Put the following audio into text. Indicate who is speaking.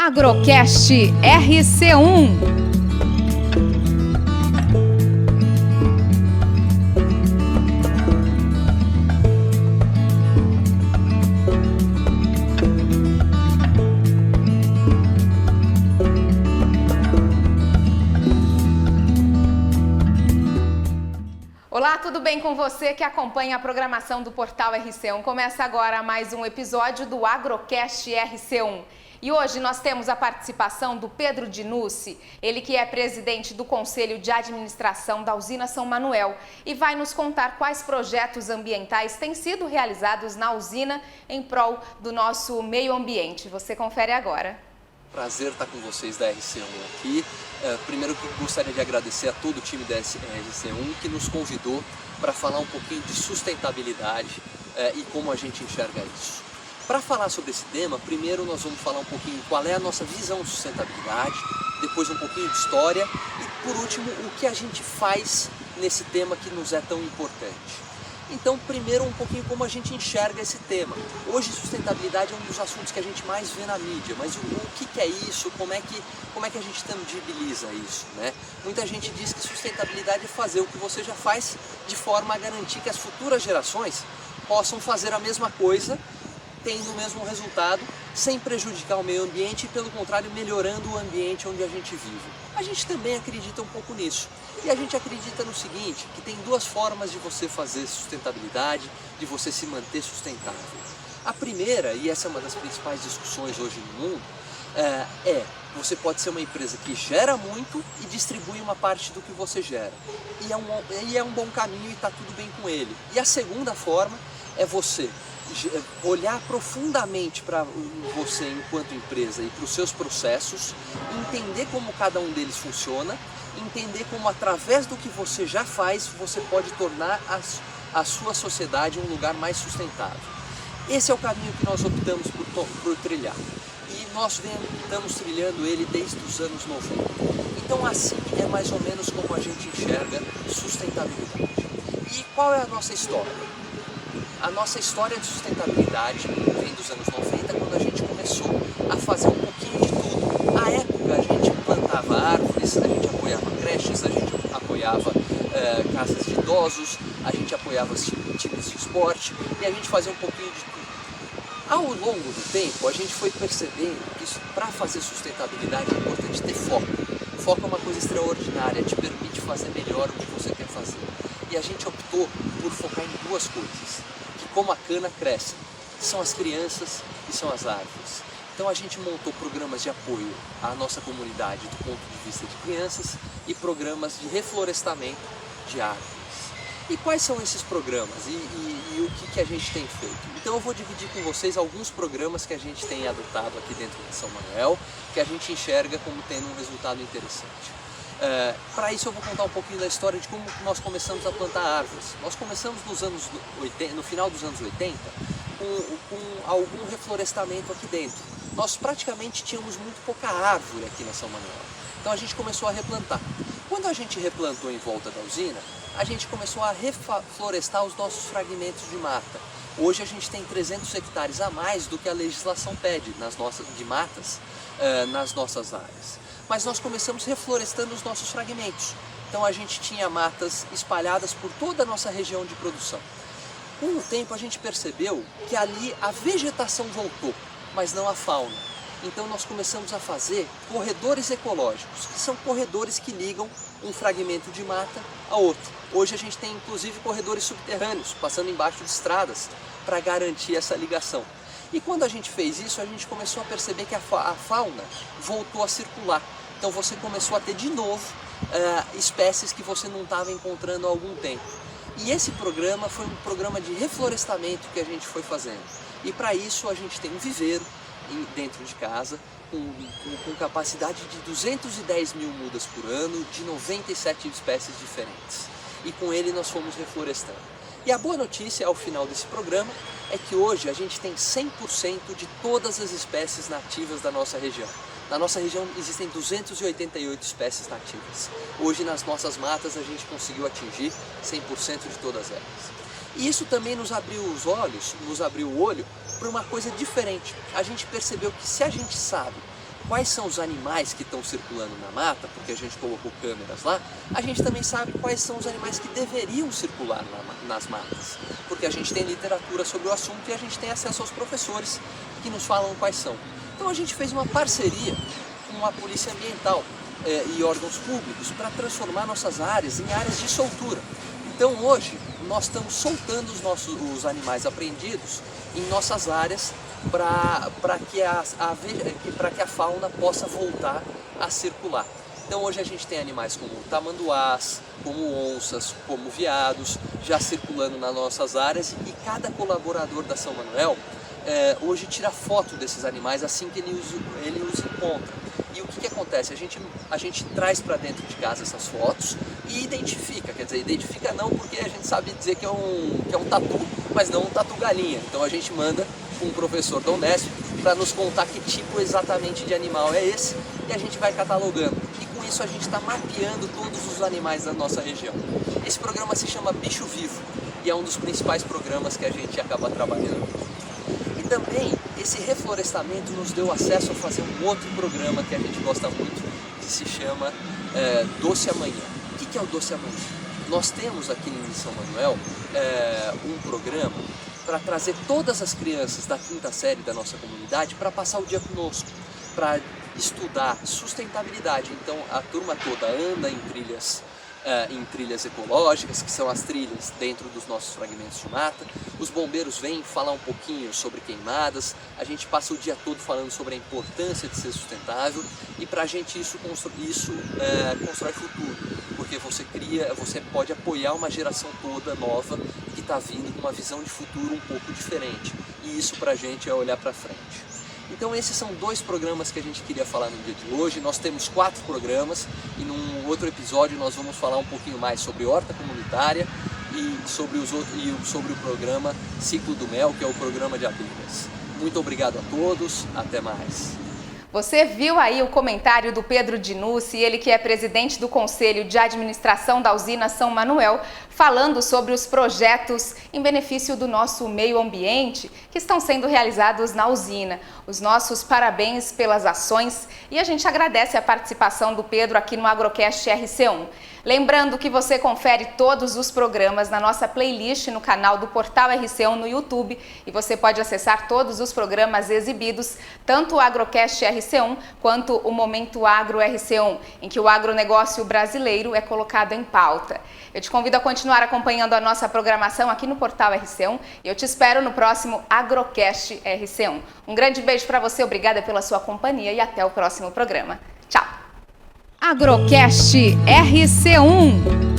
Speaker 1: Agrocast RC1. Olá, tudo bem com você que acompanha a programação do Portal RC1? Começa agora mais um episódio do Agrocast RC1. E hoje nós temos a participação do Pedro Dinucci, ele que é presidente do Conselho de Administração da Usina São Manuel e vai nos contar quais projetos ambientais têm sido realizados na usina em prol do nosso meio ambiente. Você confere agora.
Speaker 2: Prazer estar com vocês da RC1 aqui. Primeiro que gostaria de agradecer a todo o time da RC1 que nos convidou para falar um pouquinho de sustentabilidade e como a gente enxerga isso. Para falar sobre esse tema, primeiro nós vamos falar um pouquinho qual é a nossa visão de sustentabilidade, depois um pouquinho de história e por último o que a gente faz nesse tema que nos é tão importante. Então, primeiro um pouquinho como a gente enxerga esse tema. Hoje sustentabilidade é um dos assuntos que a gente mais vê na mídia, mas o que é isso? Como é que a gente tangibiliza isso, né? Muita gente diz que sustentabilidade é fazer o que você já faz de forma a garantir que as futuras gerações possam fazer a mesma coisa, tendo o mesmo resultado, sem prejudicar o meio ambiente e, pelo contrário, melhorando o ambiente onde a gente vive. A gente também acredita um pouco nisso. E a gente acredita no seguinte, que tem duas formas de você fazer sustentabilidade, de você se manter sustentável. A primeira, e essa é uma das principais discussões hoje no mundo, você pode ser uma empresa que gera muito e distribui uma parte do que você gera. E é um bom caminho e está tudo bem com ele. E a segunda forma é você olhar profundamente para você enquanto empresa e para os seus processos, entender como cada um deles funciona, entender como através do que você já faz, você pode tornar a sua sociedade um lugar mais sustentável. Esse é o caminho que nós optamos por trilhar e nós estamos trilhando ele desde os anos 90. Então assim é mais ou menos como a gente enxerga sustentabilidade. E qual é a nossa história? A nossa história de sustentabilidade vem dos anos 90, quando a gente começou a fazer um pouquinho de tudo. À época a gente plantava árvores, a gente apoiava creches, a gente apoiava casas de idosos, a gente apoiava times de esporte e a gente fazia um pouquinho de tudo. Ao longo do tempo a gente foi percebendo que para fazer sustentabilidade é importante ter foco. Foco é uma coisa extraordinária, te permite fazer melhor o que você quer fazer. E a gente optou por focar em duas coisas. Como a cana cresce, são as crianças e são as árvores. Então a gente montou programas de apoio à nossa comunidade do ponto de vista de crianças e programas de reflorestamento de árvores. E quais são esses programas e o que a gente tem feito? Então eu vou dividir com vocês alguns programas que a gente tem adotado aqui dentro de São Manuel, que a gente enxerga como tendo um resultado interessante. Para isso eu vou contar um pouquinho da história de como nós começamos a plantar árvores. Nós começamos no final dos anos 80 com algum reflorestamento aqui dentro. Nós praticamente tínhamos muito pouca árvore aqui na São Manuel. Então a gente começou a replantar. Quando a gente replantou em volta da usina, a gente começou a reflorestar os nossos fragmentos de mata. Hoje a gente tem 300 hectares a mais do que a legislação pede de matas nas nossas áreas. Mas nós começamos reflorestando os nossos fragmentos. Então a gente tinha matas espalhadas por toda a nossa região de produção. Com o tempo a gente percebeu que ali a vegetação voltou, mas não a fauna. Então nós começamos a fazer corredores ecológicos, que são corredores que ligam um fragmento de mata a outro. Hoje a gente tem inclusive corredores subterrâneos, passando embaixo de estradas, para garantir essa ligação. E quando a gente fez isso, a gente começou a perceber que a fauna voltou a circular. Então você começou a ter de novo espécies que você não estava encontrando há algum tempo. E esse programa foi um programa de reflorestamento que a gente foi fazendo. E para isso a gente tem um viveiro dentro de casa, com capacidade de 210 mil mudas por ano, de 97 espécies diferentes. E com ele nós fomos reflorestando. E a boa notícia ao final desse programa é que hoje a gente tem 100% de todas as espécies nativas da nossa região. Na nossa região existem 288 espécies nativas. Hoje nas nossas matas a gente conseguiu atingir 100% de todas elas. E isso também nos abriu os olhos, nos abriu o olho para uma coisa diferente. A gente percebeu que se a gente sabe quais são os animais que estão circulando na mata, porque a gente colocou câmeras lá, a gente também sabe quais são os animais que deveriam circular nas matas, porque a gente tem literatura sobre o assunto e a gente tem acesso aos professores que nos falam quais são. Então a gente fez uma parceria com a Polícia Ambiental e órgãos públicos para transformar nossas áreas em áreas de soltura. Então hoje nós estamos soltando os animais apreendidos em nossas áreas para que a fauna possa voltar a circular. Então hoje a gente tem animais como tamanduás, como onças, como veados, já circulando nas nossas áreas, e cada colaborador da São Manuel hoje tira foto desses animais assim que ele os encontra. E o que acontece? A gente traz para dentro de casa essas fotos e identifica, quer dizer, identifica não porque a gente sabe dizer que é um tatu, mas não um tatu-galinha. Então a gente manda um professor da Unesp para nos contar que tipo exatamente de animal é esse, e a gente vai catalogando. E com isso a gente está mapeando todos os animais da nossa região. Esse programa se chama Bicho Vivo e é um dos principais programas que a gente acaba trabalhando. E também esse reflorestamento nos deu acesso a fazer um outro programa que a gente gosta muito, que se chama Doce Amanhã. O que é o Doce Amanhã? Nós temos aqui em São Manuel um programa para trazer todas as crianças da 5ª série da nossa comunidade para passar o dia conosco, para estudar sustentabilidade. Então a turma toda anda em trilhas ecológicas, que são as trilhas dentro dos nossos fragmentos de mata. Os bombeiros vêm falar um pouquinho sobre queimadas, a gente passa o dia todo falando sobre a importância de ser sustentável, e para a gente isso constrói futuro, porque você pode apoiar uma geração toda nova que está vindo com uma visão de futuro um pouco diferente, e isso para a gente é olhar para frente. Então esses são 2 programas que a gente queria falar no dia de hoje. Nós temos 4 programas e num outro episódio nós vamos falar um pouquinho mais sobre horta comunitária e sobre o programa Ciclo do Mel, que é o programa de abelhas. Muito obrigado a todos, até mais.
Speaker 1: Você viu aí o comentário do Pedro Dinucci, ele que é presidente do Conselho de Administração da usina São Manuel, falando sobre os projetos em benefício do nosso meio ambiente que estão sendo realizados na usina. Os nossos parabéns pelas ações, e a gente agradece a participação do Pedro aqui no Agrocast RC1. Lembrando que você confere todos os programas na nossa playlist no canal do Portal RC1 no YouTube, e você pode acessar todos os programas exibidos, tanto o Agrocast RC1 quanto o Momento Agro RC1, em que o agronegócio brasileiro é colocado em pauta. Eu te convido a continuar acompanhando a nossa programação aqui no Portal RC1 e eu te espero no próximo Agrocast RC1. Um grande beijo para você, obrigada pela sua companhia e até o próximo programa. Tchau! Agrocast RC1